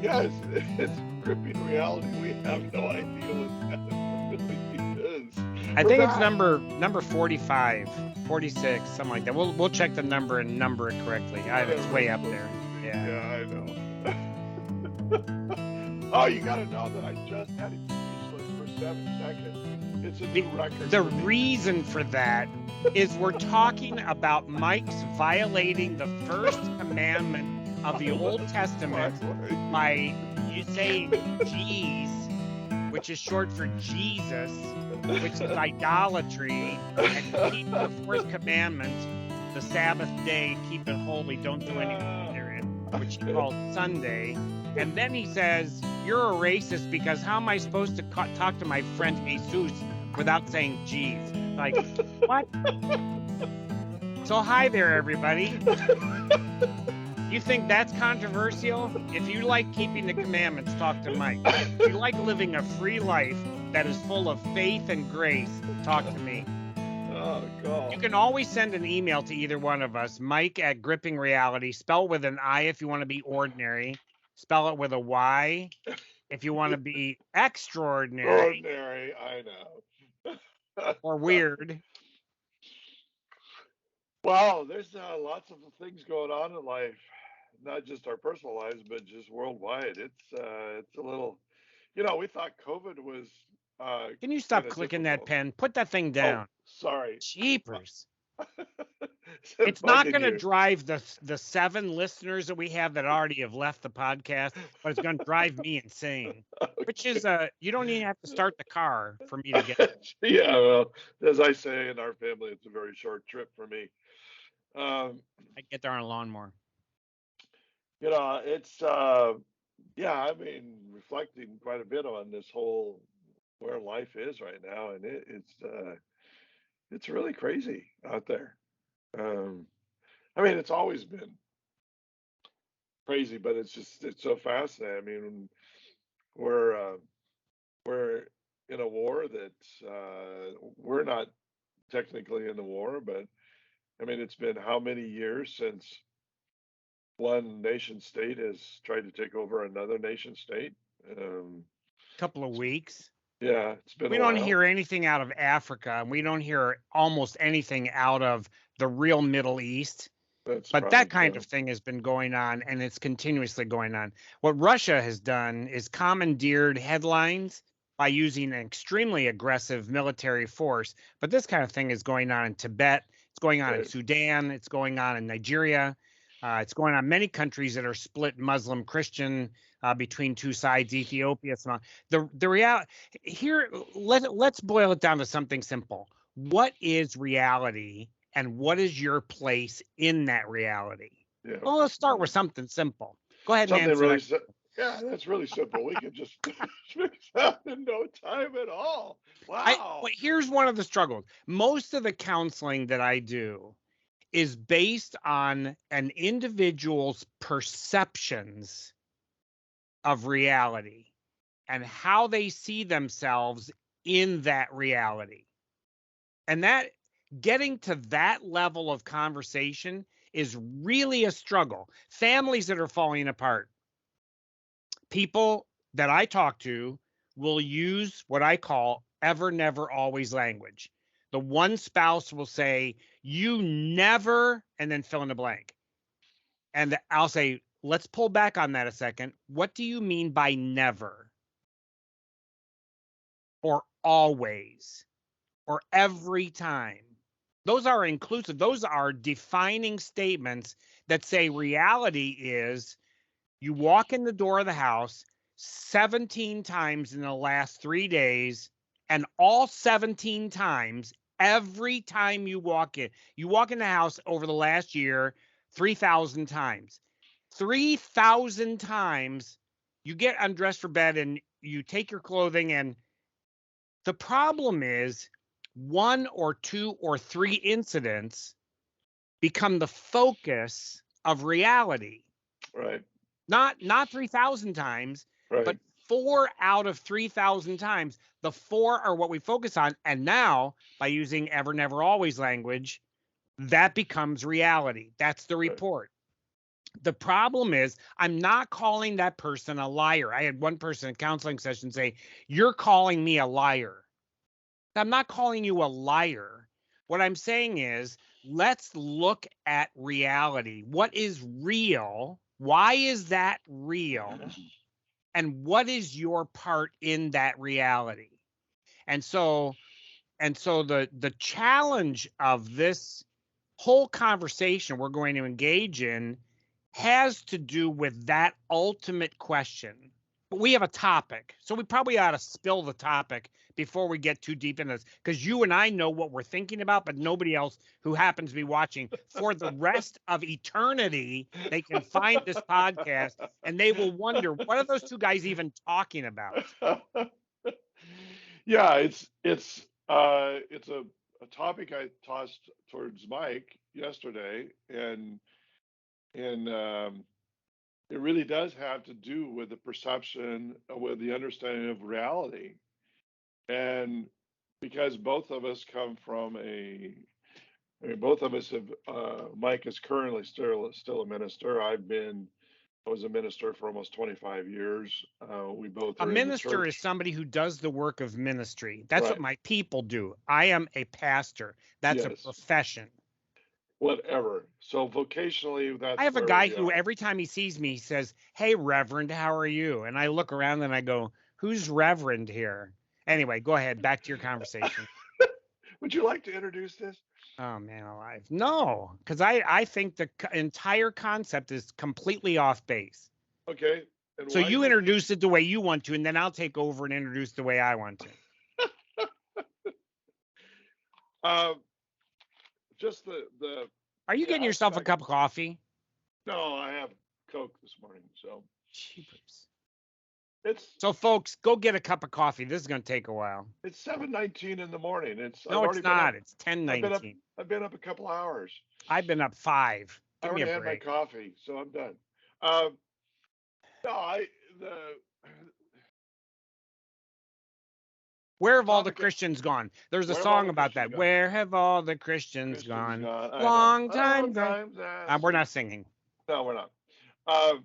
Yes, it's gripping reality. We have no idea what that really is. I We're think it's back. number 45, 46, something like that. We'll check the number and number it correctly. It's Whatever way it's up supposed there. to be. Yeah. Yeah, I know. Oh, you got to know that I just had it speechless for 7 seconds. It's a new record The for me. reason for that is we're talking about Mike's violating the first commandment of the Old Testament by you saying "Jeez," which is short for Jesus, which is idolatry, and keep the fourth commandment, the Sabbath day, keep it holy, don't do anything therein, which he called Sunday. And then he says, you're a racist because how am I supposed to talk to my friend Jesus without saying "Jeez"? Like, what? So hi there, everybody. You think that's controversial? If you like keeping the commandments, talk to Mike. If you like living a free life that is full of faith and grace, talk to me. Oh, God. You can always send an email to either one of us, Mike at Gripping Reality. Spell with an I if you want to be ordinary. Spell it with a Y if you want to be extraordinary. Ordinary, I know. Or weird. Wow, there's lots of things going on in life, not just our personal lives, but just worldwide. It's a little, we thought COVID was Can you stop kind of clicking that difficult. pen? Put that thing down. Oh, sorry. Jeepers. Is it It's not bugging going to you? drive the 7 listeners that we have that already have left the podcast, but it's going to drive me insane. Which is you don't even have to start the car for me to get there. Yeah, well, as I say in our family, it's a very short trip for me. Um, I get there on a lawnmower. it's yeah, I mean, reflecting quite a bit on this whole where life is right now, and it's really crazy out there. Um, I mean, it's always been crazy, but it's so fascinating. I mean, we're uh, we're in a war that we're not technically in the war, but I mean, it's been how many years since one nation state has tried to take over another nation state? Um, Couple of weeks. yeah, it's been We a don't while. hear anything out of Africa, and we don't hear almost anything out of the real Middle East. That's But probably that kind of true. thing has been going on, and it's continuously going on. What Russia has done is commandeered headlines by using an extremely aggressive military force. But this kind of thing is going on in Tibet. It's going on in Right. Sudan. It's going on in Nigeria. It's going on in many countries that are split Muslim Christian between two sides, Ethiopia. So the reality here, let's boil it down to something simple. What is reality? And what is your place in that reality? Yeah. Well, let's start with Yeah. something simple. Go ahead and Something answer really, that. yeah, that's really simple. We could just fix that in no time at all. Wow. Here's one of the struggles. Most of the counseling that I do is based on an individual's perceptions of reality and how they see themselves in that reality. And that getting to that level of conversation is really a struggle. Families that are falling apart. People that I talk to will use what I call ever, never, always language. The one spouse will say, you never, and then fill in the blank. And I'll say, let's pull back on that a second. What do you mean by never? Or always? Or every time? Those are inclusive. Those are defining statements that say reality is you walk in the door of the house 17 times in the last 3 days, and all 17 times, every time you walk in the house over the last year 3,000 times. 3,000 times you get undressed for bed and you take your clothing, and the problem is 1 or 2 or 3 incidents become the focus of reality. Right. Not 3,000 times, but Right. 4 out of 3,000 times. The 4 are what we focus on. And now, by using ever, never, always language, that becomes reality. That's the Right. report. The problem is, I'm not calling that person a liar. I had one person in a counseling session say, "You're calling me a liar." I'm not calling you a liar. What I'm saying is, let's look at reality. What is real? Why is that real? And what is your part in that reality? And so the challenge of this whole conversation we're going to engage in has to do with that ultimate question. But we have a topic, so we probably ought to spill the topic before we get too deep in this, because you and I know what we're thinking about, but nobody else who happens to be watching for the rest of eternity, they can find this podcast and they will wonder, what are those two guys even talking about? Yeah, it's a topic I tossed towards Myke yesterday, and it really does have to do with the perception, with the understanding of reality, and because both of us come from I mean, both of us have. Myke is currently still a minister. I was a minister for almost 25 years. We both A are in the minister is church. somebody who does the work of ministry. That's what Right. my people do. I am a pastor. That's a Yes. profession. Whatever. So vocationally, I that's have a where guy we who are. every time he sees me, he says, "Hey, Reverend, how are you?" And I look around and I go, "Who's Reverend here?" Anyway, go ahead. Back to your conversation. Would you like to introduce this? Oh, man alive. No, because I think the entire concept is completely off base. Okay. And So why do you you think? introduce it the way you want to, and then I'll take over and introduce the way I want to. Uh, just the Are you the getting yourself a aspect. cup of coffee? No, I have Coke this morning, so Jeepers. it's So, folks, go get a cup of coffee. This is going to take a while. it's 7:19 in the morning. I've No, already it's been up. not. It's I've been up. 10:19. I've been up a couple hours. I've been up 5. I Give me already a had my break. coffee, so I'm done. Um, no, I Where the have all the topic. Christians gone? There's a Where have all song the about Christians that. gone? Where have all the Christians Christians gone? gone. I know. Long time Long ago. times We're asking. not singing. No, we're not. Um,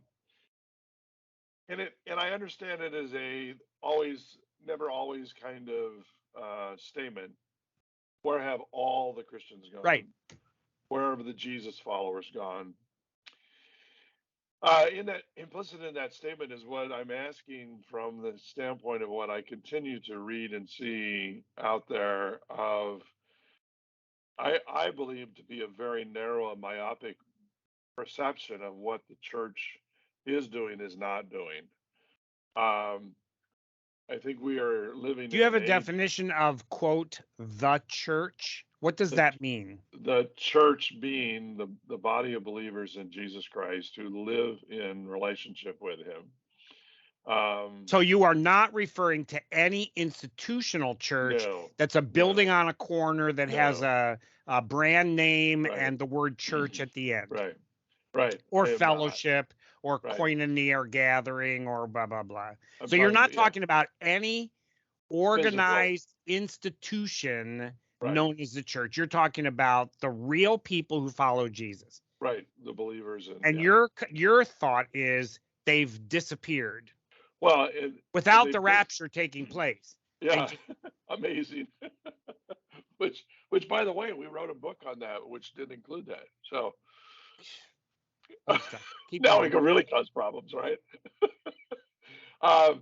and I understand it as a always, never always kind of statement. Where have all the Christians Right. gone? Where have the Jesus followers gone? In that implicit in that statement is what I'm asking from the standpoint of what I continue to read and see out there of I believe to be a very narrow and myopic perception of what the church is doing is not doing. Um, I think we are living Do you in have an a age. definition of, quote, the church? What does The that mean? the church being the body of believers in Jesus Christ who live in relationship with Him. Um, So you are not referring to any institutional church no, that's a building no, on a corner that has no. a brand name Right, and the word church at the end, right, right. or I am not. fellowship, or Right. koinonia, or gathering, or blah, blah, blah. I'm So you're talking not about, yeah, talking about any physical. organized institution Right, known as the church. You're talking about the real people who follow Jesus. right. The believers and And yeah. your thought is they've disappeared Well, without the they've dis. rapture taking place. And Yeah, amazing. Which by the way, we wrote a book on that, which didn't include that. So good stuff. Keep now we going. can really cause problems, right? Um,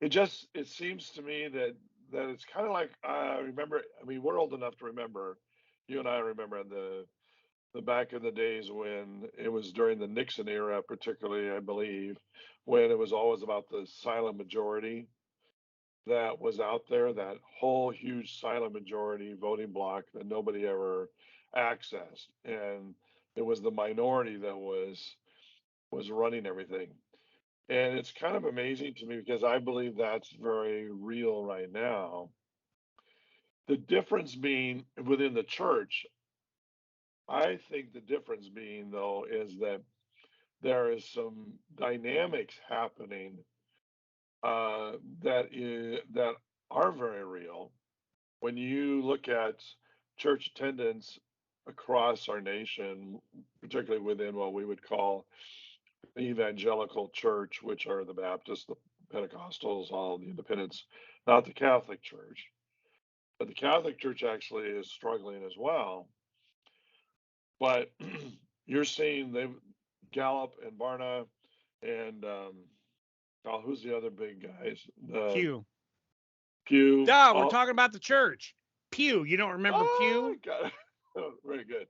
it seems to me that it's kind of like remember. I mean, we're old enough to remember. You and I remember the back in the days when it was during the Nixon era, particularly, I believe, when it was always about the silent majority that was out there, that whole huge silent majority voting bloc that nobody ever accessed, and it was the minority that was running everything. And it's kind of amazing to me because I believe that's very real right now. The difference being within the church, I think the difference being though is that there is some dynamics happening uh, that are very real. When you look at church attendance across our nation, particularly within what we would call the evangelical church, which are the Baptists, the Pentecostals, all the independents, not the Catholic Church. But the Catholic Church actually is struggling as well. But you're seeing Gallup and Barna and who's the other big guys? Pew. Pew. Duh, we're talking about the church. Pew. You don't remember Pew? Got it. Oh, very good.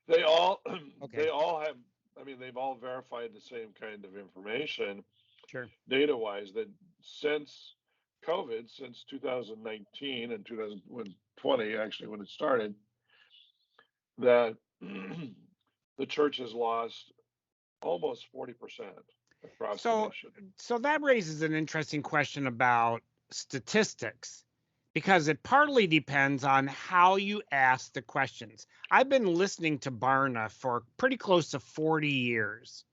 They all Okay. they all have. I mean, they've all verified the same kind of information, Sure. data-wise, that since COVID, since 2019 and 2020, actually when it started, that the church has lost almost 40% across the nation. So that raises an interesting question about statistics, because it partly depends on how you ask the questions. I've been listening to Barna for pretty close to 40 years.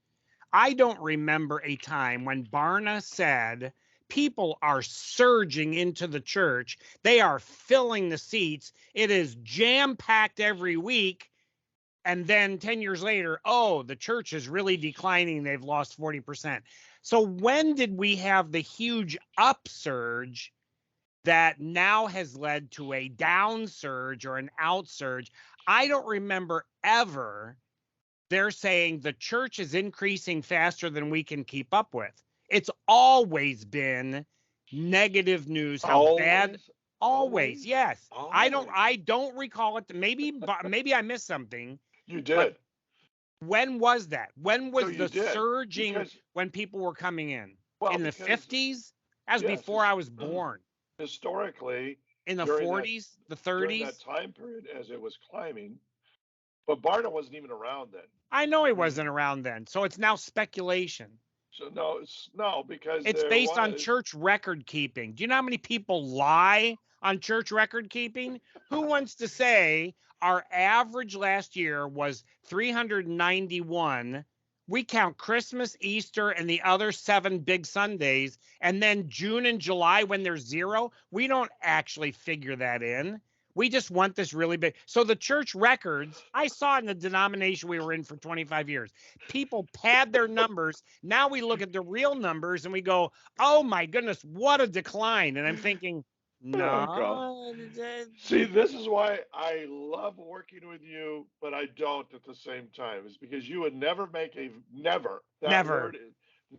I don't remember a time when Barna said people are surging into the church. They are filling the seats. It is jam-packed every week. And then 10 years later, oh, the church is really declining. They've lost 40%. So when did we have the huge upsurge that now has led to a downsurge or an outsurge? I don't remember ever they're saying the church is increasing faster than we can keep up with. It's always been negative news. How bad? Always, yes. Always. I don't recall it. Maybe I missed something. You did. When was that? When was the surging when people were coming in? Well, in the 50s? That was before I was born. Historically, in the 40s, the 30s? During that time period as it was climbing. But Barna wasn't even around then. I know he wasn't around then. So it's now speculation. So no, because it's based on church record keeping. Do you know how many people lie on church record keeping? Who wants to say our average last year was 391? We count Christmas, Easter, and the other 7 big Sundays, and then June and July when there's 0. We don't actually figure that in. We just want this really big. So the church records, I saw in the denomination we were in for 25 years. People pad their numbers. Now we look at the real numbers and we go, oh my goodness, what a decline. And I'm thinking, no. See, this is why I love working with you, but I don't at the same time. It's because you would never make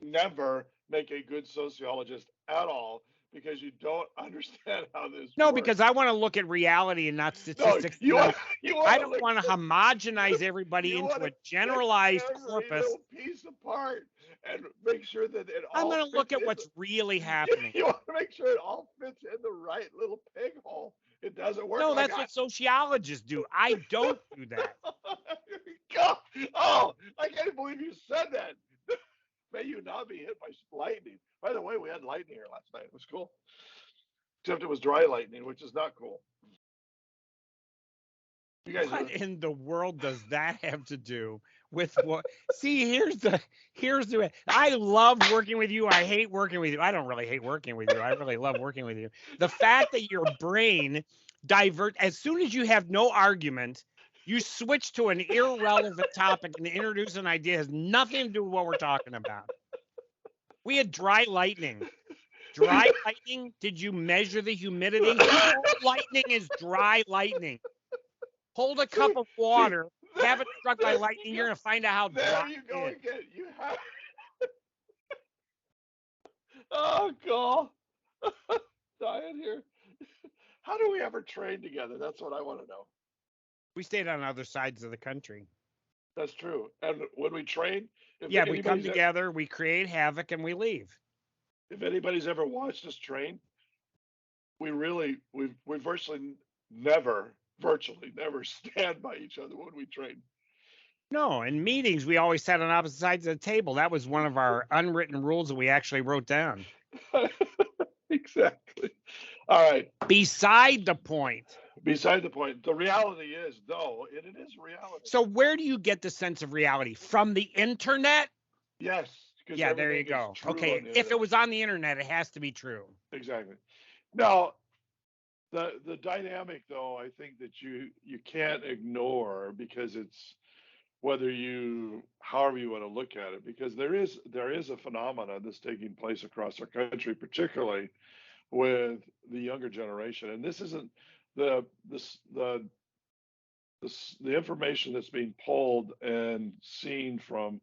never make a good sociologist at all, because you don't understand how this works. Because I want to look at reality and not statistics. I don't want to homogenize everybody into a generalized corpus. Little piece apart and make sure that it all. I'm going to look at what's really happening. You want to make sure it all fits in the right little pig hole. It doesn't work. No, that's what sociologists do. I don't do that. God. Oh, I can't believe you said that. May you not be hit by lightning. By the way, we had lightning here last night. It was cool. Except it was dry lightning, which is not cool. You guys what in the world does that have to do with what? See, here's the I love working with you. I hate working with you. I don't really hate working with you. I really love working with you. The fact that your brain diverts as soon as you have no argument, you switch to an irrelevant topic and introduce an idea that has nothing to do with what we're talking about. We had dry lightning. Dry lightning? Did you measure the humidity? Lightning is dry lightning. Hold a cup of water, have it struck by lightning, you're going to find out how dry you go again. You have... Oh, God. Dying here. How do we ever train together? That's what I want to know. We stayed on other sides of the country. That's true. And when we train, we come together, we create havoc, and we leave. If anybody's ever watched us train, we virtually never stand by each other when we train. No, in meetings, we always sat on opposite sides of the table. That was one of our unwritten rules that we actually wrote down. Exactly. All right. Beside the point. The reality is, though, it is reality. So where do you get the sense of reality? From the internet? Yes. Yeah, there you go. Okay, if it was on the internet, it has to be true. Exactly. Now, the dynamic, though, I think that you can't ignore, because it's however you want to look at it, because there is a phenomenon that's taking place across our country, particularly with the younger generation. And this isn't the this the information that's being pulled and seen from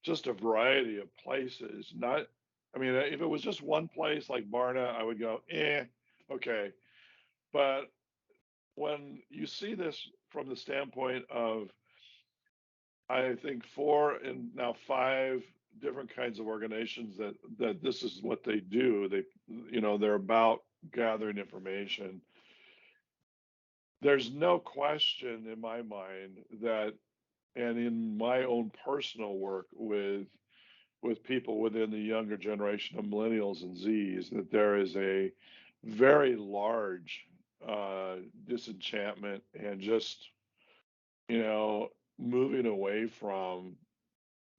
just a variety of places. Not, I mean, if it was just one place like Barna, I would go, okay. But when you see this from the standpoint of, I think 4 and now 5 different kinds of organizations that this is what they do. They're about gathering information. There's no question in my mind that, and in my own personal work with people within the younger generation of millennials and Zs, that there is a very large disenchantment and just, moving away from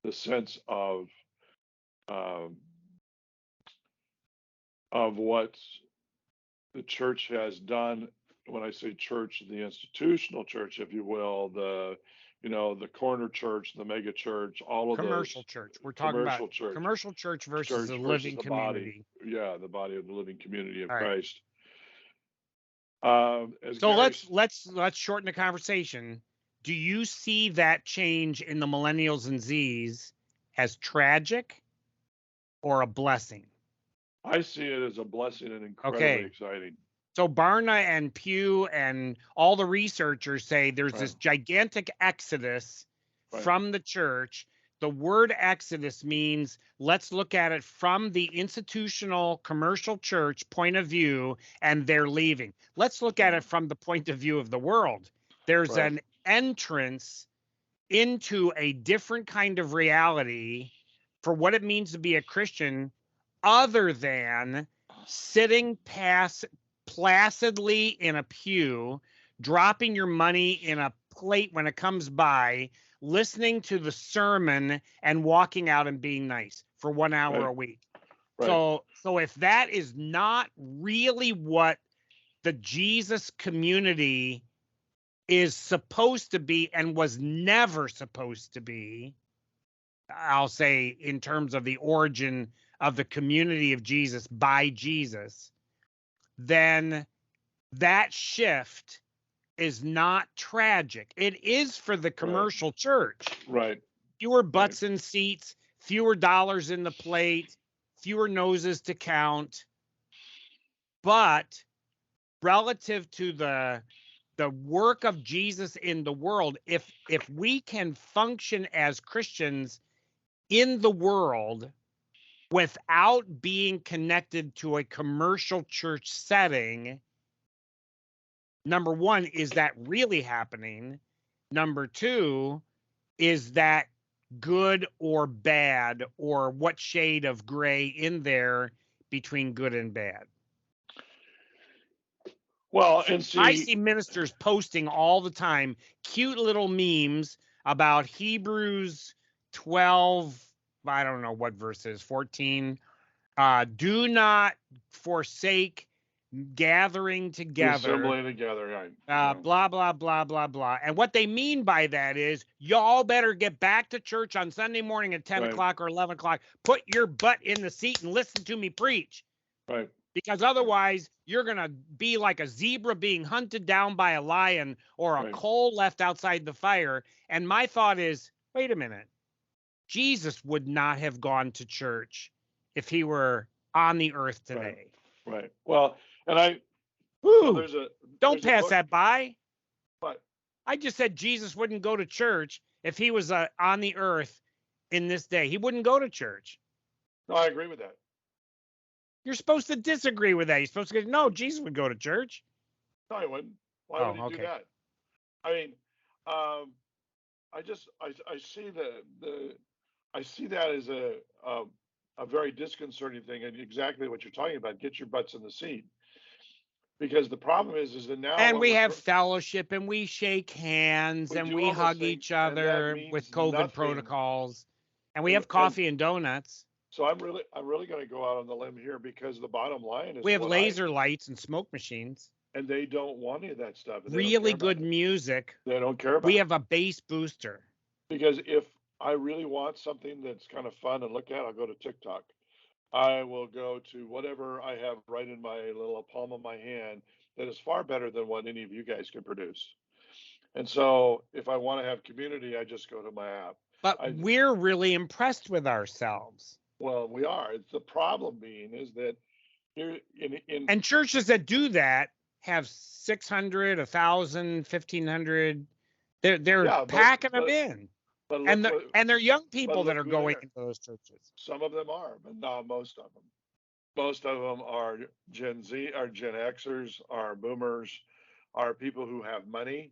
the sense um, of what the church has done. When I say church, the institutional church, if you will, the corner church, the mega church, all of Commercial those. church. We're talking about Commercial church, commercial church versus a living the body. community. Yeah, the body of the living community of All right. Christ. As So Gary, let's shorten the conversation. Do you see that change in the millennials and Zs as tragic or a blessing? I see it as a blessing and incredibly exciting. So Barna and Pew and all the researchers say there's this gigantic exodus from the church. The word exodus means, let's look at it from the institutional commercial church point of view, and they're leaving. Let's look at it from the point of view of the world. There's an entrance into a different kind of reality for what it means to be a Christian, other than sitting placidly in a pew, dropping your money in a plate when it comes by, listening to the sermon, and walking out and being nice for 1 hour a week. So if that is not really what the Jesus community is supposed to be and was never supposed to be, I'll say in terms of the origin of the community of Jesus by Jesus, then that shift is not tragic. It is for the commercial church. Fewer butts in seats, fewer dollars in the plate, fewer noses to count. But relative to the work of Jesus in the world, if we can function as Christians in the world without being connected to a commercial church setting, number one, is that really happening? Number two, is that good or bad, or what shade of gray in there between good and bad? Well, and I see ministers posting all the time cute little memes about Hebrews 12, I don't know what verse is, 14. Do not forsake gathering together. Assembling together, blah, blah, blah, blah, blah. And what they mean by that is, y'all better get back to church on Sunday morning at 10 o'clock or 11 o'clock. Put your butt in the seat and listen to me preach. Because otherwise, you're going to be like a zebra being hunted down by a lion, or a coal left outside the fire. And my thought is, wait a minute. Jesus would not have gone to church if he were on the earth today. Well, and don't pass that by. What? I just said Jesus wouldn't go to church if he was on the earth in this day. He wouldn't go to church. No, I agree with that. You're supposed to disagree with that. You're supposed to go, no, Jesus would go to church. No, he wouldn't. Why would he do that? I mean, I see that as a very disconcerting thing, and exactly what you're talking about. Get your butts in the seat. Because the problem is that now, and we have fellowship, and we shake hands, and we hug each other with COVID protocols, and we have coffee and donuts. So I'm really going to go out on the limb here, because the bottom line is we have laser lights and smoke machines, and they don't want any of that stuff. Really good music. They don't care about. We have a bass booster. Because if I really want something that's kind of fun and look at, I'll go to TikTok. I will go to whatever I have right in my little palm of my hand that is far better than what any of you guys can produce. And so if I want to have community, I just go to my app. But I we're really impressed with ourselves. Well, we are. It's the problem being is that here in And churches that do that have 600, 1,000, 1,500. They're yeah, packing them in. but And look what they're young but people that look are who they going are. into those churches. Some of them are, but not most of them. Most of them are Gen Z, are Gen Xers, are boomers, are people who have money.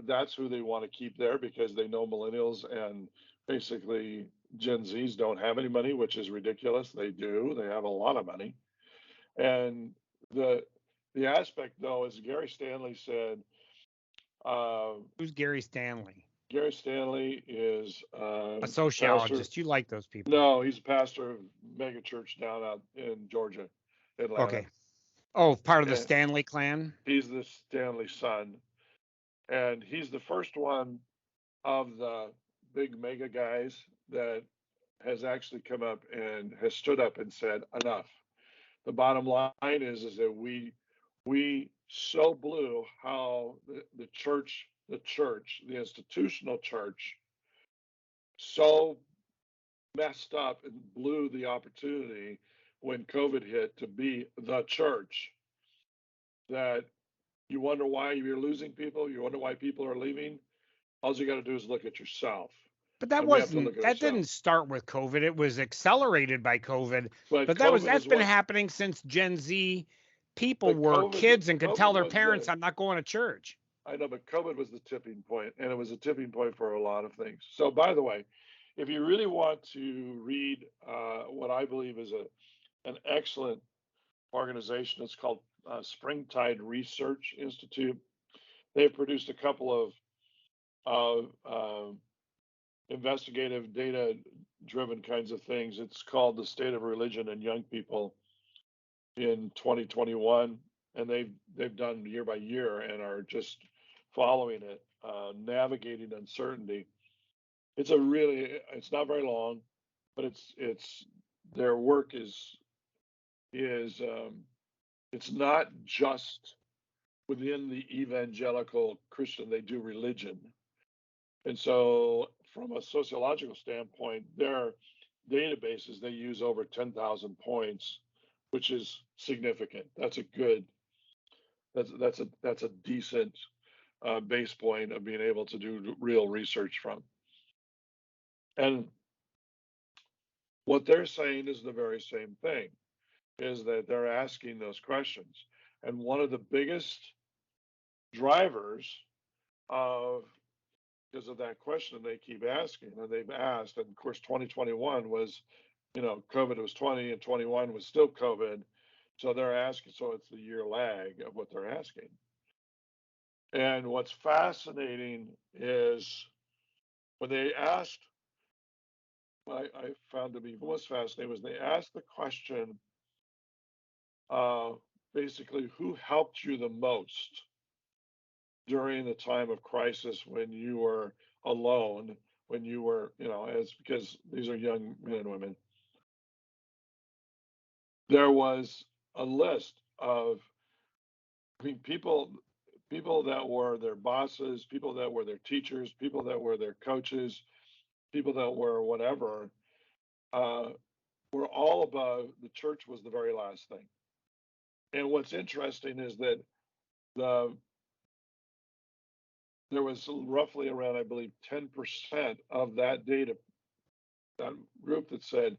That's who they want to keep there because they know millennials and basically Gen Zs don't have any money, which is ridiculous. They do. They have a lot of money. And the the aspect though, as Gary Stanley said, uh, Who's Gary Stanley? Gary Stanley is A pastor. sociologist. You like those people. No, he's a pastor of mega church down out in Georgia, Atlanta. Okay. Oh, part of the And Stanley clan? he's the Stanley son. And he's the first one of the big mega guys that has actually come up and has stood up and said, enough. The bottom line is that we so blew how the institutional church so messed up and blew the opportunity when COVID hit to be the church that you wonder why you're losing people. You wonder why people are leaving. All you got to do is look at yourself. But And we have to look at that ourselves. didn't start with COVID. It was accelerated by COVID. But But COVID that's is been what, happening since Gen Z people but were kids and could tell COVID their was parents, I'm not going to church. I know, but COVID was the tipping point, and it was a tipping point for a lot of things. So, by the way, if you really want to read what I believe is an excellent organization, it's called Springtide Research Institute. They've produced a couple of investigative, data-driven kinds of things. It's called The State of Religion and Young People in 2021, and they've done year by year and are just following it, navigating uncertainty. It's not very long, but it's their work is it's not just within the evangelical Christian. They do religion, and so from a sociological standpoint, their databases they use over 10,000 points, which is significant. That's a decent base point of being able to do real research from. And what they're saying is the very same thing, is that they're asking those questions. And one of the biggest drivers of because of that question they keep asking, and they've asked, and of course 2021 was, COVID was 20 and 21 was still COVID. So they're asking, so it's the year lag of what they're asking. And what's fascinating is when they asked, I found to be most fascinating was they asked the question, uh, basically, who helped you the most during the time of crisis when you were alone, when you were, as because these are young men and women. There was a list of, I mean, people that were their bosses, people that were their teachers, people that were their coaches, people that were whatever, uh, were all above. The church was the very last thing. And what's interesting is that the there was roughly around, I believe, 10% of that data, that group that said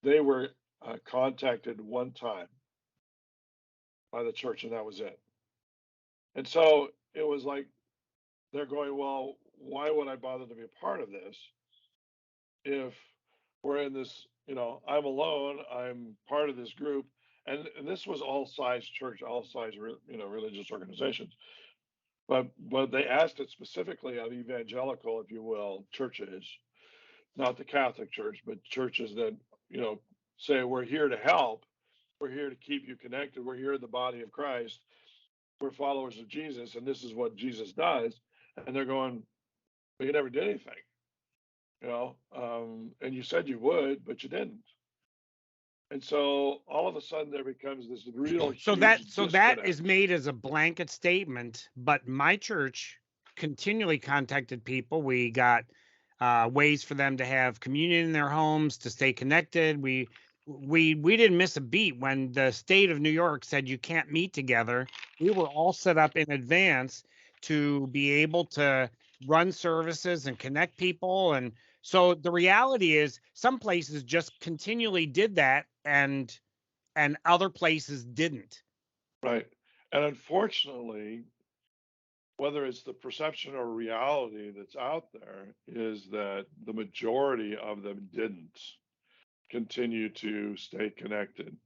they were contacted one time by the church, and that was it. And so it was like they're going, well, why would I bother to be a part of this if we're in this? I'm alone. I'm part of this group, and this was all size church, all size, religious organizations. But they asked it specifically of evangelical, if you will, churches, not the Catholic Church, but churches that say we're here to help, we're here to keep you connected, we're here in the body of Christ, we're followers of Jesus, and this is what Jesus does. And they're going, but you never did anything, and you said you would, but you didn't. And so all of a sudden there becomes this real So huge that disconnect. is made as a blanket statement, but my church continually contacted people. We got ways for them to have communion in their homes, to stay connected. We didn't miss a beat when the state of New York said you can't meet together. We were all set up in advance to be able to run services and connect people. And so the reality is some places just continually did that, and other places didn't. Right. And unfortunately, whether it's the perception or reality that's out there, is that the majority of them didn't continue to stay connected.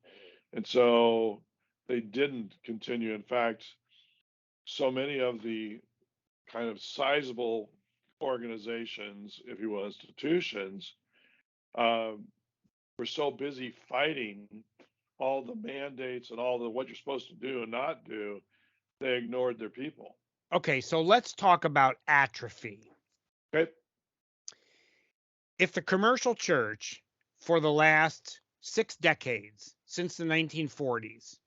And so they didn't continue. In fact, so many of the kind of sizable organizations, if you will, institutions, um, were so busy fighting all the mandates and all the what you're supposed to do and not do, they ignored their people. Okay, so let's talk about atrophy. Okay. If the commercial church for the last 6 decades, since the 1940s,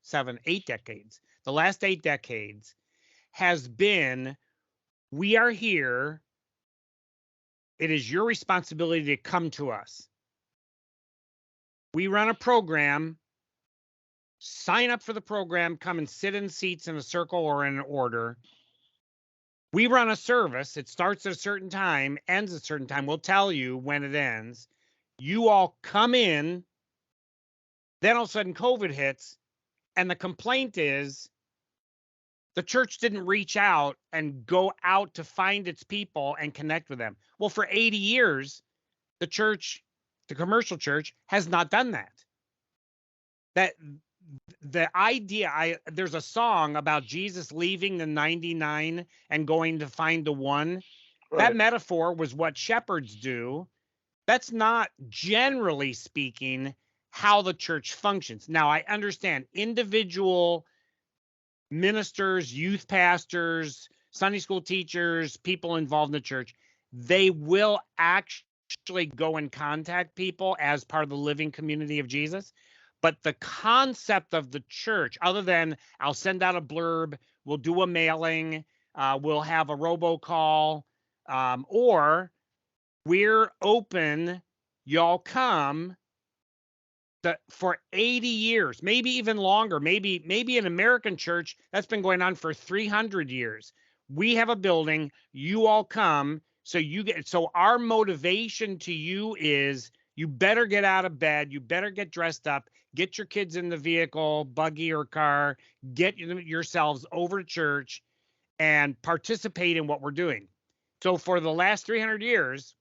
8 decades, the last 8 decades has been, we are here, it is your responsibility to come to us. We run a program, sign up for the program, come and sit in seats in a circle or in an order. We run a service. It starts at a certain time, ends at a certain time. We'll tell you when it ends. You all come in. Then all of a sudden COVID hits. And the complaint is the church didn't reach out and go out to find its people and connect with them. Well, for 80 years, the church, the commercial church, has not done that. The idea, there's a song about Jesus leaving the 99 and going to find the one. Right. That metaphor was what shepherds do. That's not, generally speaking, how the church functions. Now, I understand individual ministers, youth pastors, Sunday school teachers, people involved in the church, they will actually go and contact people as part of the living community of Jesus. But the concept of the church, other than I'll send out a blurb, we'll do a mailing, we'll have a robocall, or we're open, y'all come. For 80 years, maybe even longer, maybe an American church that's been going on for 300 years. We have a building, you all come, so our motivation to you is you better get out of bed, you better get dressed up, get your kids in the vehicle, buggy or car, get yourselves over to church and participate in what we're doing. So for the last 300 years,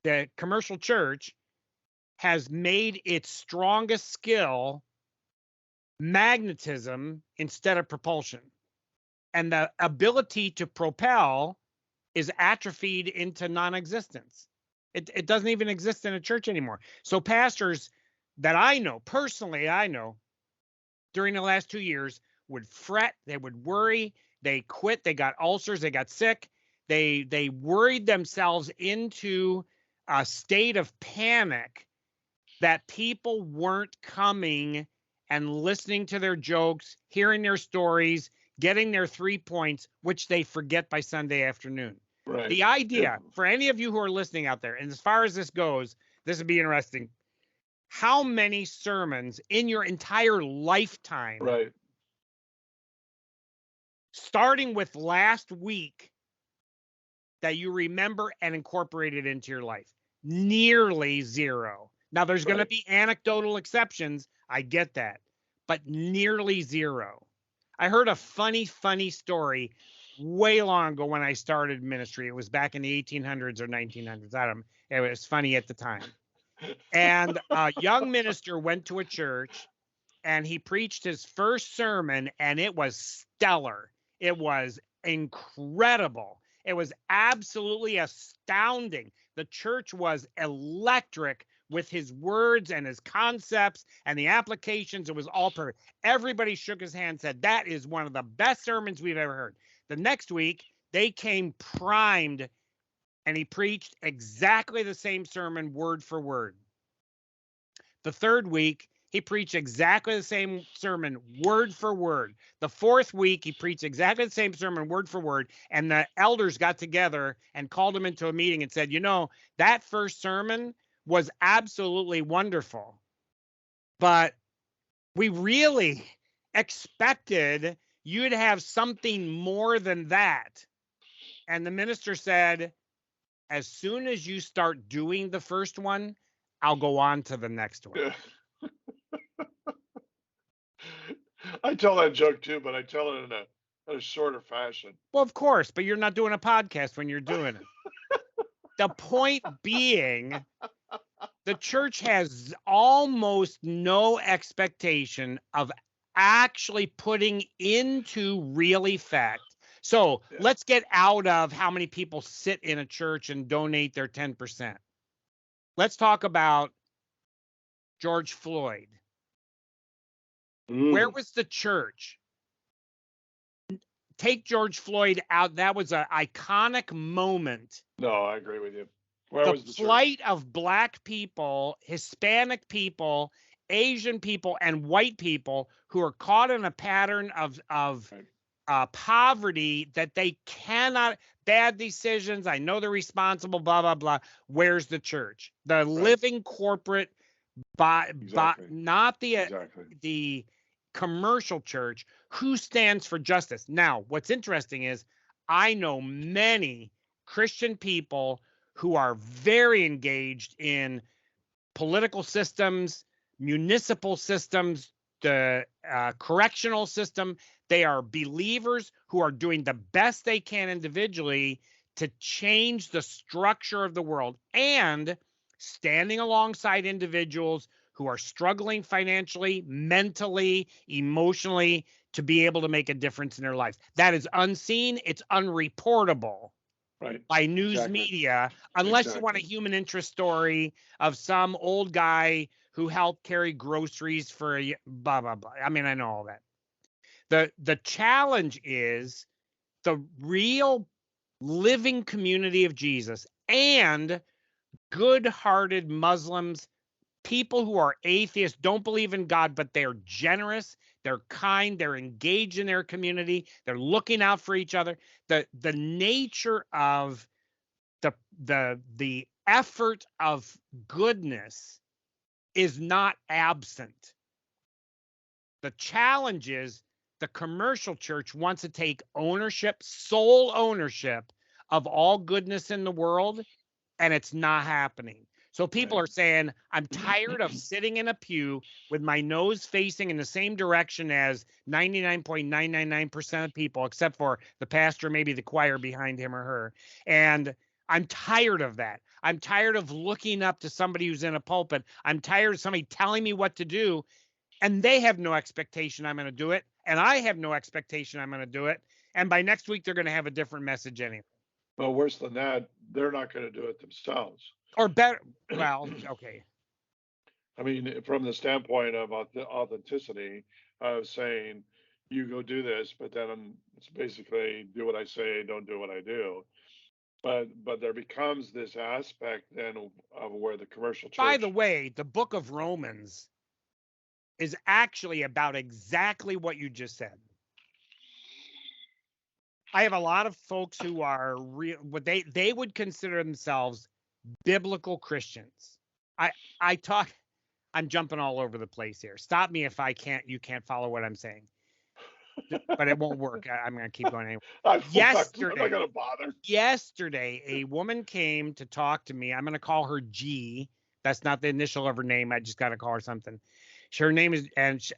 the commercial church has made its strongest skill magnetism instead of propulsion. And the ability to propel is atrophied into non-existence. It doesn't even exist in a church anymore. So pastors that I know, personally, during the last 2 years would fret, they would worry, they quit, they got ulcers, they got sick, they worried themselves into a state of panic that people weren't coming and listening to their jokes, hearing their stories, getting their 3 points, which they forget by Sunday afternoon. Right. The idea, for any of you who are listening out there, and as far as this goes, this would be interesting. How many sermons in your entire lifetime, Right. starting with last week, that you remember and incorporated into your life? Nearly zero. Now, there's going to be anecdotal exceptions. I get that. But nearly zero. I heard a funny story way long ago when I started ministry. It was back in the 1800s or 1900s. I don't know. It was funny at the time. And a young minister went to a church and he preached his first sermon, and it was stellar. It was incredible. It was absolutely astounding. The church was electric with his words and his concepts and the applications. It was all perfect. Everybody shook his hand and said, that is one of the best sermons we've ever heard. The next week, They came primed, and he preached exactly the same sermon word for word. The third week, he preached exactly the same sermon word for word. The fourth week, he preached exactly the same sermon word for word. And the elders got together and called him into a meeting and said, that first sermon was absolutely wonderful, but we really expected you to have something more than that. And the minister said, as soon as you start doing the first one, I'll go on to the next one. Yeah. I tell that joke too, but I tell it in a shorter fashion. Well, of course, but you're not doing a podcast when you're doing it. The point being, the church has almost no expectation of actually putting into real effect. So Yeah. let's get out of how many people sit in a church and donate their 10%. Let's talk about George Floyd. Where was the church? Take George Floyd out. That was an iconic moment. No, I agree with you. Where The was the plight church? of Black people, Hispanic people, Asian people, and white people who are caught in a pattern of Right. poverty that they cannot, bad decisions. I know they're responsible, blah, blah, blah. Where's the church? The Right. living corporate, Exactly. not Exactly. the commercial church. Who stands for justice? Now, what's interesting is I know many Christian people who are very engaged in political systems, municipal systems, the correctional system. They are believers who are doing the best they can individually to change the structure of the world and standing alongside individuals who are struggling financially, mentally, emotionally to be able to make a difference in their lives. That is unseen, it's unreportable Right. by news Exactly. media, unless you want a human interest story of some old guy who helped carry groceries for a blah, blah, blah. I mean, I know all that. The challenge is the real living community of Jesus and good-hearted Muslims, people who are atheists, don't believe in God, but they're generous, they're kind, they're engaged in their community, they're looking out for each other. The nature of the effort of goodness is not absent. The challenge is the commercial church wants to take ownership, sole ownership of all goodness in the world, and it's not happening. So people Right. are saying, I'm tired of sitting in a pew with my nose facing in the same direction as 99.999% of people, except for the pastor, maybe the choir behind him or her. And I'm tired of that. I'm tired of looking up to somebody who's in a pulpit. I'm tired of somebody telling me what to do, and they have no expectation I'm going to do it, and I have no expectation I'm going to do it. And by next week, they're going to have a different message anyway. Well, worse than that, they're not going to do it themselves. Or better, well, okay. I mean, from the standpoint of authenticity, of saying, you go do this, but then it's basically do what I say, don't do what I do. But there becomes this aspect then of where the commercial By the church. way, the book of Romans is actually about exactly what you just said. I have a lot of folks who are what they would consider themselves biblical Christians. I'm jumping all over the place here. Stop me if you can't follow what I'm saying. But it won't work. I'm going to keep going anyway. I'm not going to bother. Yesterday, a woman came to talk to me. I'm going to call her G. That's not the initial of her name. I just got to call her something. Her name is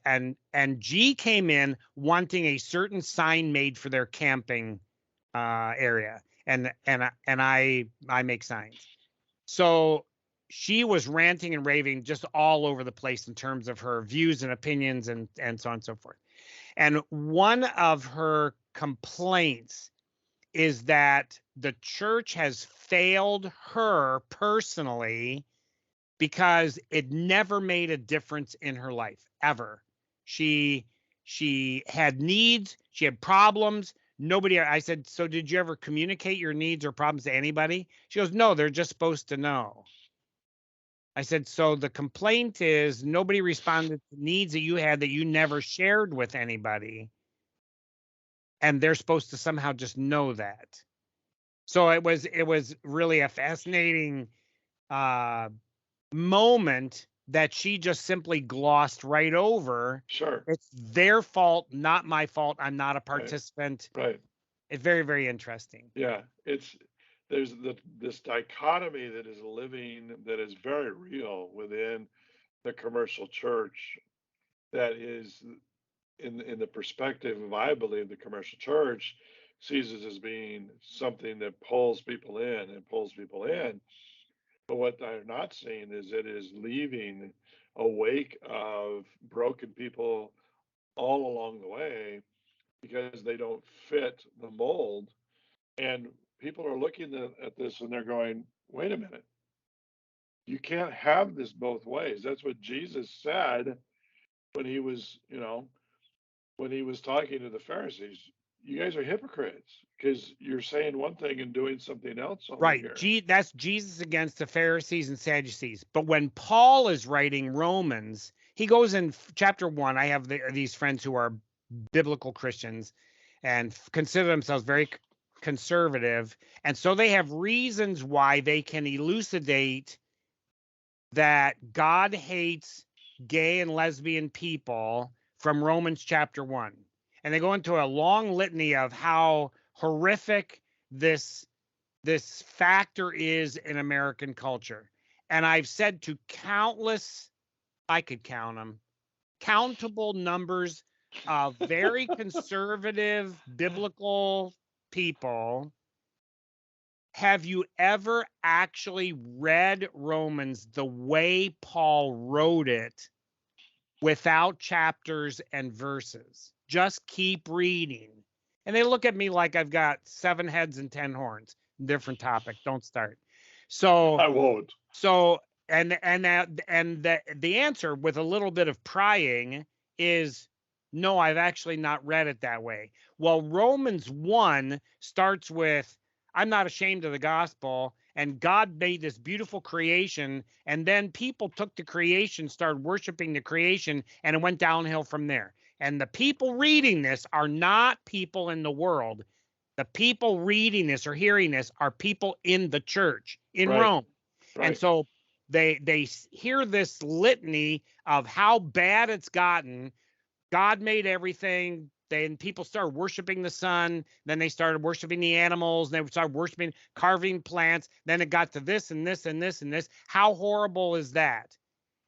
and G came in wanting a certain sign made for their camping area, and I make signs. So she was ranting and raving just all over the place in terms of her views and opinions and so on and so forth. And one of her complaints is that the church has failed her personally because it never made a difference in her life ever. She had needs, she had problems. nobody, I said, so did you ever communicate your needs or problems to anybody? She goes, no, they're just supposed to know. I said, so the complaint is nobody responded to needs that you had that you never shared with anybody. And they're supposed to somehow just know that. So it was really a fascinating moment that she just simply glossed right over. Sure. It's their fault, not my fault. I'm not a Right. participant. Right. It's very, very interesting. Yeah. There's this dichotomy that is living, that is very real within the commercial church, that is in the perspective of, I believe, the commercial church sees it as being something that pulls people in and pulls people in. But what they're not seeing is it is leaving a wake of broken people all along the way because they don't fit the mold. And people are looking at this and they're going, wait a minute, you can't have this both ways. That's what Jesus said when he was, when he was talking to the Pharisees. You guys are hypocrites because you're saying one thing and doing something else over Right. here. That's Jesus against the Pharisees and Sadducees. But when Paul is writing Romans, he goes in chapter 1. I have these friends who are biblical Christians and consider themselves very conservative. And so they have reasons why they can elucidate that God hates gay and lesbian people from Romans chapter 1. And they go into a long litany of how horrific this factor is in American culture. And I've said to countless, I could count them, countable numbers of very conservative biblical people, have you ever actually read Romans the way Paul wrote it without chapters and verses? Just keep reading. And they look at me like I've got 7 heads and 10 horns. Different topic. Don't start. So I won't. so the answer with a little bit of prying is no, I've actually not read it that way. Well, Romans 1 starts with I'm not ashamed of the gospel, and God made this beautiful creation, and then people took the creation, started worshiping the creation, and it went downhill from there. And the people reading this are not people in the world. The people reading this or hearing this are people in the church in Right. Rome. And Right. so they hear this litany of how bad it's gotten. God made everything. Then people started worshiping the sun. Then they started worshiping the animals. They started worshiping carving plants. Then it got to this and this and this and this. How horrible is that?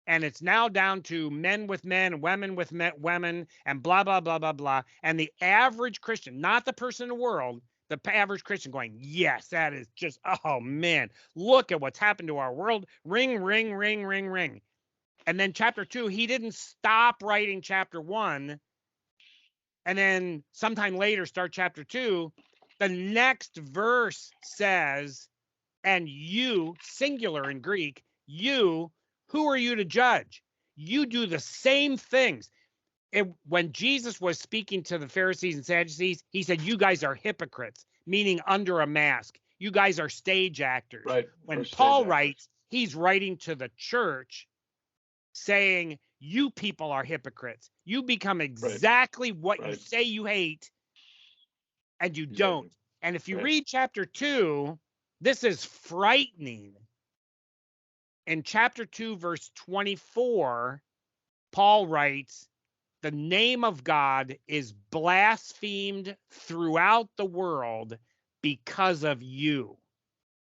And it's now down to men with men, women with women, and blah, blah, blah, blah, blah. And the average Christian, not the person in the world, the average Christian going, yes, that is just, oh man, look at what's happened to our world. Ring, ring, ring, ring, ring. And then chapter 2, he didn't stop writing chapter 1 and then sometime later start chapter 2. The next verse says, and you, singular in Greek, you, who are you to judge? You do the same things. When Jesus was speaking to the Pharisees and Sadducees, he said, you guys are hypocrites, meaning under a mask. You guys are stage actors. Right. When Or stage Paul actors. writes, he's writing to the church saying, you people are hypocrites. You become exactly what you Right. say you hate, and you Exactly. don't. And if you Right. read chapter 2, this is frightening. In chapter 2, verse 24, Paul writes, the name of God is blasphemed throughout the world because of you.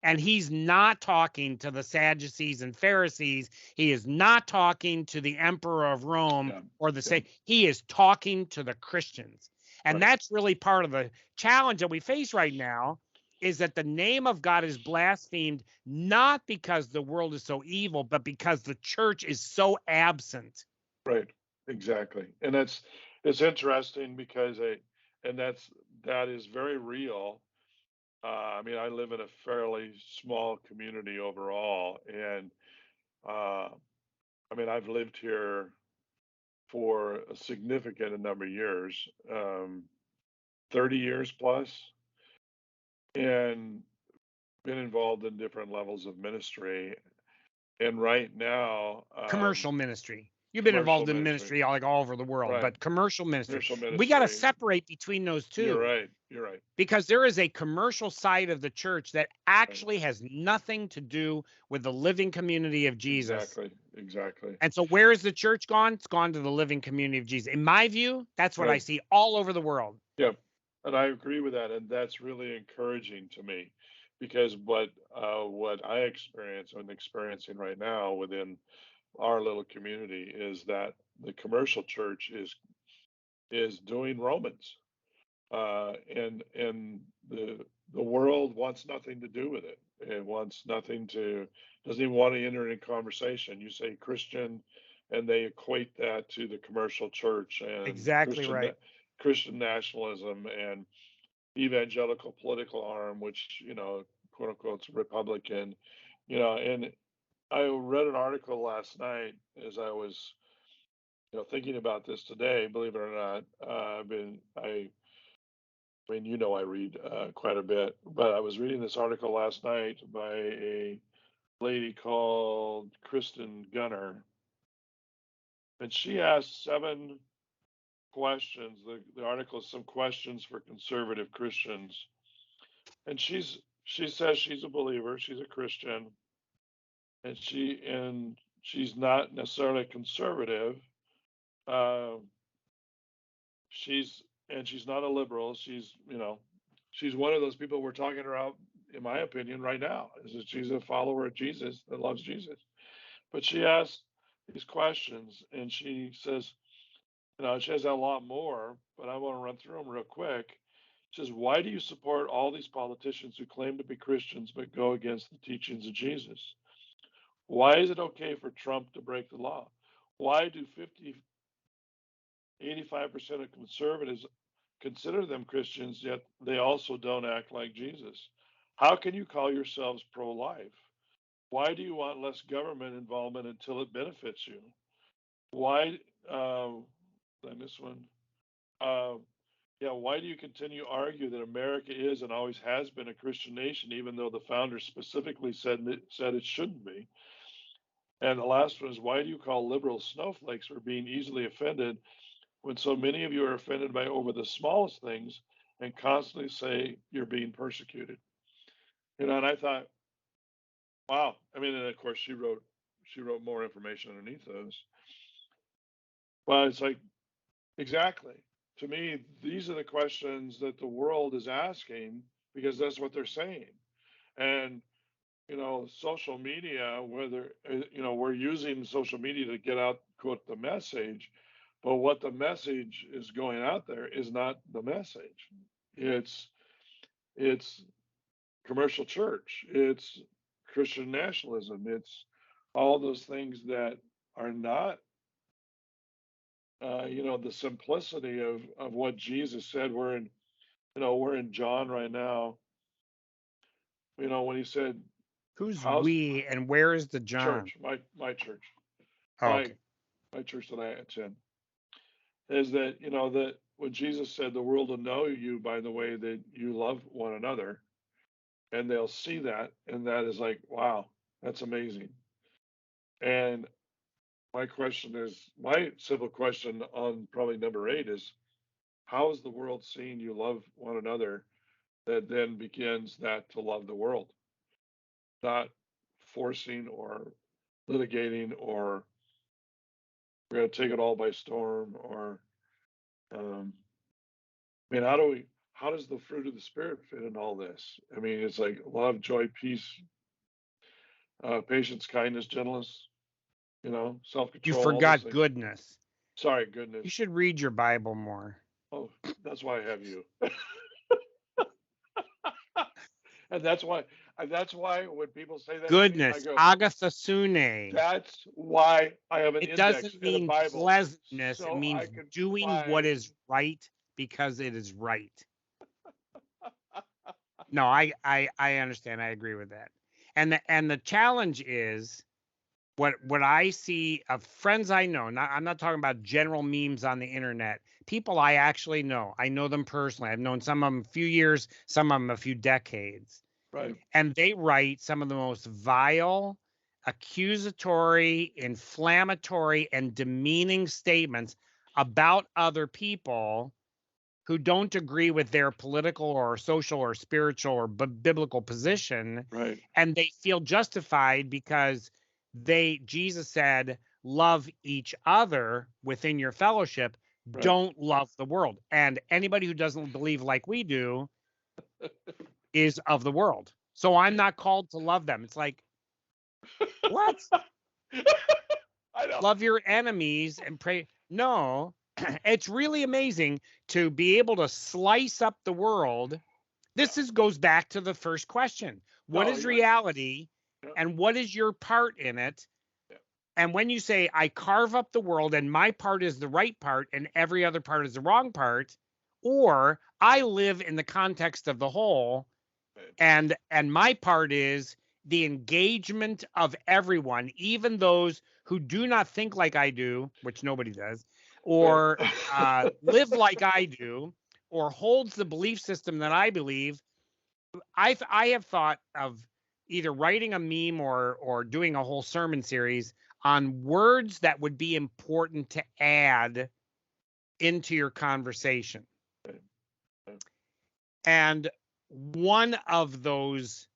And he's not talking to the Sadducees and Pharisees. He is not talking to the emperor of Rome Yeah. or the Yeah. he is talking to the Christians. And Right. that's really part of the challenge that we face right now is that the name of God is blasphemed not because the world is so evil, but because the church is so absent. Right. Exactly. And it's interesting because that is very real. I mean, I live in a fairly small community overall, and I mean, I've lived here for a significant number of years. 30 years plus, and been involved in different levels of ministry. And right now, Commercial ministry. You've been commercial involved in ministry, ministry all over the world, right? but commercial ministry. Commercial We got to ministry. separate between those You're two. right. You're right. Because there is a commercial side of the church that Right. actually has nothing to do with the living community of Jesus. Exactly. And so where is the church gone? It's gone to the living community of Jesus. In my view, that's what I Right. see all over the world. Yep. And I agree with that, and that's really encouraging to me, because what I experience and experiencing right now within our little community is that the commercial church is doing Romans, and the world wants nothing to do with it. It wants nothing to, doesn't even want to enter in conversation. You say Christian, and they equate that to the commercial church and Exactly right. Christian nationalism and evangelical political arm, which, quote unquote, is Republican, and I read an article last night as I was, thinking about this today, believe it or not. I mean, I read quite a bit, but I was reading this article last night by a lady called Kristen Gunner, and she asked 7 questions. The article is some questions for conservative Christians, and she says she's a believer, she's a Christian, and she's not necessarily conservative. Uh, she's not a liberal. She's one of those people we're talking about, in my opinion, right now. Is that she's a follower of Jesus that loves Jesus. But she asked these questions, and she says, she has a lot more, but I want to run through them real quick. She says, why do you support all these politicians who claim to be Christians but go against the teachings of Jesus? Why is it okay for Trump to break the law? Why do 85% of conservatives consider them Christians, yet they also don't act like Jesus? How can you call yourselves pro life? Why do you want less government involvement until it benefits you? Why, did I miss one? Uh, yeah, why do you continue to argue that America is and always has been a Christian nation, even though the founders specifically said it shouldn't be? And the last one is, why do you call liberals snowflakes for being easily offended when so many of you are offended by over the smallest things and constantly say you're being persecuted? And I thought, wow. I mean, and of course she wrote more information underneath those. But it's like, exactly. To me, these are the questions that the world is asking, because that's what they're saying. And social media, whether we're using social media to get out, quote, the message, but what the message is going out there is not the message. It's commercial church, it's Christian nationalism, it's all those things that are not the simplicity of what Jesus said. We're in John right now, when he said, Who's how's we and where is the John? church, my church, Oh, my okay. my church that I attend, is that that when Jesus said the world will know you by the way that you love one another, and they'll see that, and that is like, wow, that's amazing. And my simple question on probably number 8 is, how is the world seeing you love one another, that then begins that to love the world, not forcing or litigating, or we're going to take it all by storm, or um, I mean, how does the fruit of the spirit fit in all this? I mean, it's like love, joy, peace, patience, kindness, gentleness, You self-control, all those forgot things. goodness. Sorry, You goodness. should read your Bible more. Oh, that's why I have you. And that's why when people say that to me, I Goodness, go, agathosune. that's why I have an It index doesn't in the mean Bible, pleasantness. It so I means can doing what find. is right because it is right. No, I understand. I agree with that. And the challenge is what I see of friends I know. I'm not talking about general memes on the internet. people I actually know. I know them personally. I've known some of them a few years, some of them a few decades. Right. And they write some of the most vile, accusatory, inflammatory, and demeaning statements about other people who don't agree with their political or social or spiritual or biblical position. Right. And they feel justified because Jesus said, love each other within your fellowship. Right. Don't love the world. And anybody who doesn't believe like we do is of the world. So I'm not called to love them. It's like, what? I know. Love your enemies and pray. No, it's really amazing to be able to slice up the world. This goes back to the first question. What is reality and what is your part in it? And when you say, I carve up the world and my part is the right part and every other part is the wrong part, or I live in the context of the whole, and my part is the engagement of everyone, even those who do not think like I do, which nobody does, or live like I do, or holds the belief system that I believe. I have thought of either writing a meme or doing a whole sermon series on words that would be important to add into your conversation. And one of those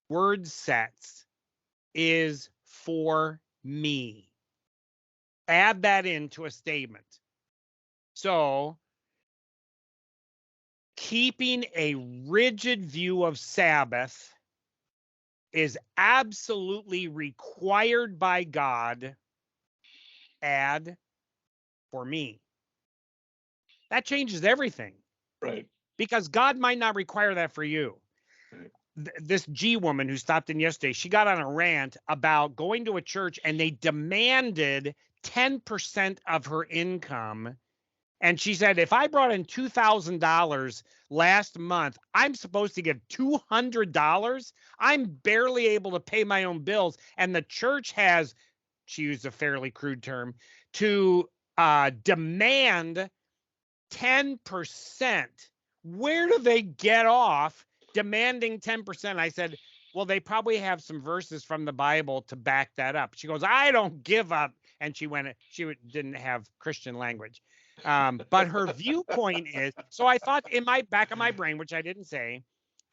word sets is for me. Add that into a statement. So, keeping a rigid view of Sabbath is absolutely required by God. Add for me. That changes everything. Right. Because God might not require that for you. Right. This G woman who stopped in yesterday, she got on a rant about going to a church and they demanded 10% of her income. And she said, if I brought in $2,000 last month, I'm supposed to give $200. I'm barely able to pay my own bills. And the church has, she used a fairly crude term, to demand 10%. Where do they get off demanding 10%? I said, well, they probably have some verses from the Bible to back that up. She goes, I don't give up. And she didn't have Christian language. But her viewpoint is, so I thought in my back of my brain, which I didn't say,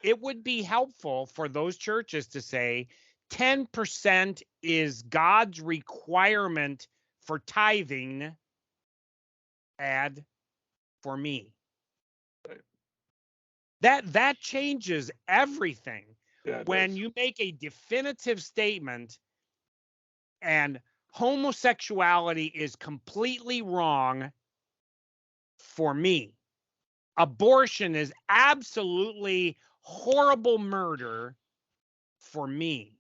it would be helpful for those churches to say 10% is God's requirement for tithing. Add for me. That changes everything. Yeah, when you make a definitive statement and homosexuality is completely wrong for me. Abortion is absolutely horrible murder for me.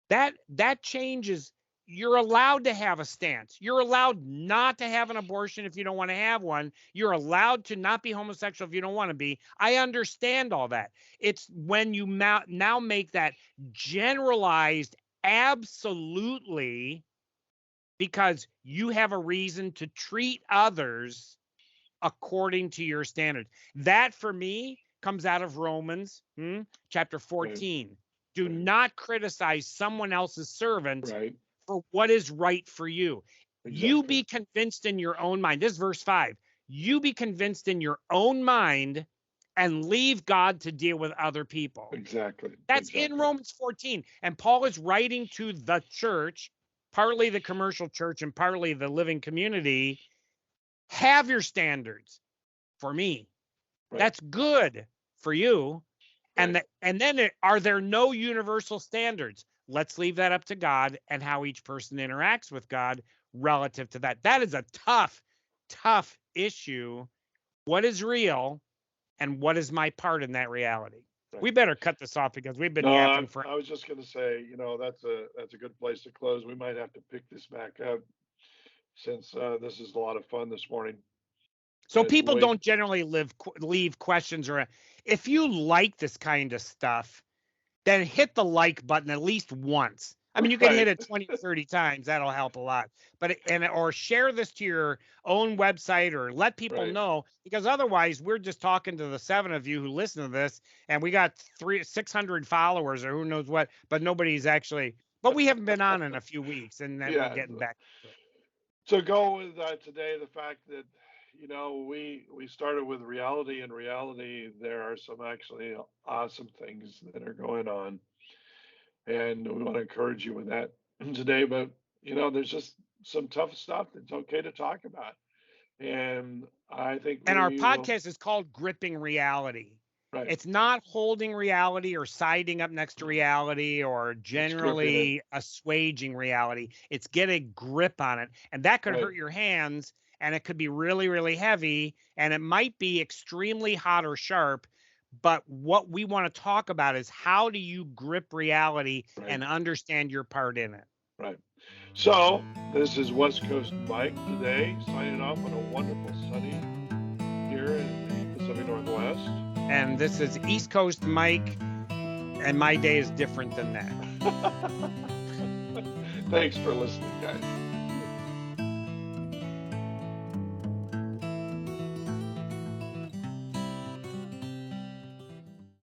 That changes. You're allowed to have a stance. You're allowed not to have an abortion if you don't want to have one. You're allowed to not be homosexual if you don't want to be. I understand all that. It's when you now make that generalized absolutely because you have a reason to treat others according to your standards. That, for me, comes out of Romans chapter 14. Right. Do not criticize someone else's servant for what is right for you. Exactly. You be convinced in your own mind. This is verse 5. You be convinced in your own mind and leave God to deal with other people. Exactly. That's in Romans 14. And Paul is writing to the church, partly the commercial church and partly the living community. Have your standards for me. Right. That's good for you. Right. And then are there no universal standards? Let's leave that up to God and how each person interacts with God relative to that. That is a tough, tough issue. What is real and what is my part in that reality? Right. We better cut this off because we've been yapping for. I was just going to say, that's a good place to close. We might have to pick this back up since this is a lot of fun this morning. So people don't generally leave questions, or if you like this kind of stuff, then hit the like button at least once. I mean, you can hit Right. it 20, 30 times. That'll help a lot. But or share this to your own website or let people Right. know, because otherwise we're just talking to the 7 of you who listen to this, and we got 600 followers or who knows what, but nobody's actually. But we haven't been on in a few weeks, and then we're Yeah. getting back to it. So go with today the fact that we started with reality. In reality, there are some actually awesome things that are going on, and we want to encourage you with that today. But there's just some tough stuff that's okay to talk about, and I think And our we will. podcast is called Gripping Reality. Right. It's not holding reality or siding up next to reality or It's gripping it. generally assuaging reality. It's get a grip on it. And that could Right. hurt your hands, and it could be really, really heavy, and it might be extremely hot or sharp. But what we want to talk about is how do you grip reality Right. and understand your part in it? Right. So this is West Coast Mike today, signing off on a wonderful sunny here in the Pacific Northwest. And this is East Coast Myke, and my day is different than that. Thanks for listening, guys.